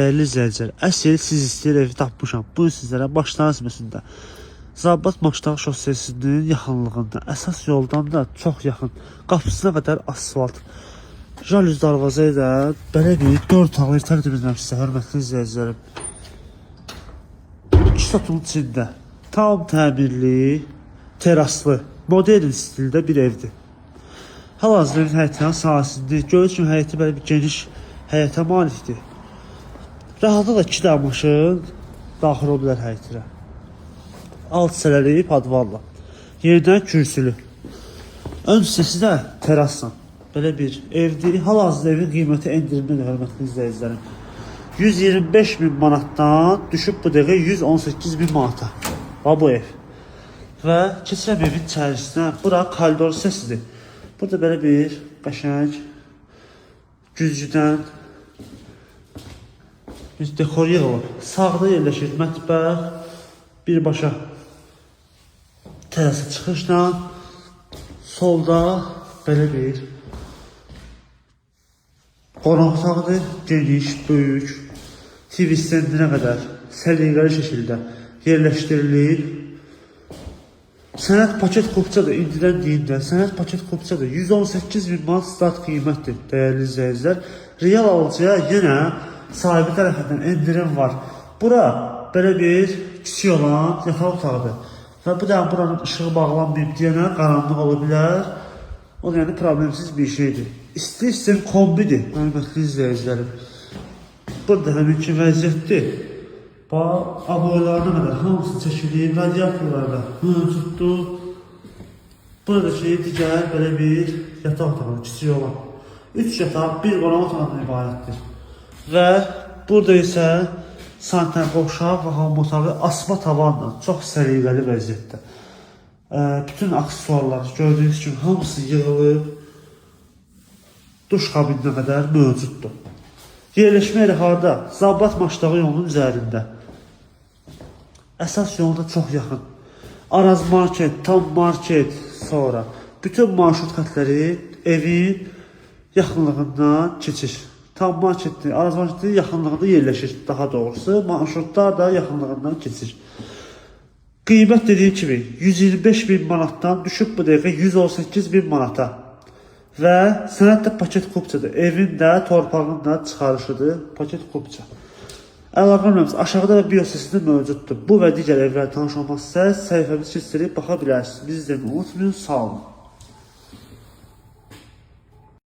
Değerli izləyicilər, əsl siz istəyir evi tapmışam. Bu sizlərə Maçdağ isməsində Zabrat Maçdağ şossesinin yaxınlığında, əsas yoldan da çox yaxın, qapısına qədər asfalt, jalüz darvaza ilə belə bir 4 otaqlı təqdim edirəm sizə, hörmətli izləyicilərim. 2 satılın içində tam təmirli, teraslı, modern stildə bir evdir. Hal-hazırda evin həyətinin sahəsində gördüyünüz kimi həyəti belə bir geniş həyətə malikdir. Rahatlıqla 2 dənə maşın daxil ola bilər həyətinə. Alt hissələri padvalla, yenidən kürsülü. Ön hissəsi də terasla. Belə bir evdir. Hal-hazırda evin qiyməti endirimlidir, hörmətli izləyicilərim. 125.000 manatdan düşüb bu dəqiqə 118.000 manata. Bu ev. Və keçirəm evin içərisinə. Bura koridor hissəsidir. Burada belə bir qəşəng güzgüdən bir dekor yığılıb. Sağda yerləşir mətbəx, birbaşa terasa çıxışla, solda belə bir qonaq otağıdır, geniş, böyük, TV stendinə qədər səliqəli şəkildə yerləşdirilir. Sənəd paket kupçadır, indidən deyindən sənəd paket kupçadır. 118.000 manat start qiymətdir, dəyərli izləyicilər. Real alıcıya yenə sahibi tərəfindən endirim var. Bura belə bir kiçik olan yataq otağıdır. Və bu da buranın ışığı bağlanmayıb deyənə qaranlıq ola bilər. O yəni problemsiz bir şeydir. İstəyirsən kombidir, hörmətli izləyicilərim. Burada həminki vəziyyətdir. Aboylarına qədər hamısı çəkilib, radiatorlarda mövcuddur. Burada digər belə bir yataq otağı, kiçik olan. 3 yataq, 1 qonaq otağından ibarətdir. Və burada isə sanitar qovşaq və hamam otağı asma tavanla, çox səliqəli vəziyyətdə. Bütün aksesuarlar gördüyünüz kimi hamısı yığılıb, duş kabininə qədər mövcuddur. Yerləşmə yeri harada? Zabrat Maçdağı yolunun üzərində. Əsas yolda çox yaxın. Araz market, tam market, sonra bütün marşrut xətləri evin yaxınlığından keçir. Tam marketli, Araz marketli yaxınlığında yerləşir daha doğrusu. Marşrutlar da yaxınlığından keçir. Qiymət dediğim kimi 125.000 manatdan düşüb bu dəqiqə 118.000 manata. Və sənəd də paket kupçadır. Evin də, torpağın da çıxarışıdır. Paket kupça. Əlaqə olmamız aşağıda da biosesində mövcuddur. Bu və digər evlər tanış olmazsa səhifəmiz keçirib baxa bilərsiniz. Bizi izləməyi unutmayın. Sağ olun.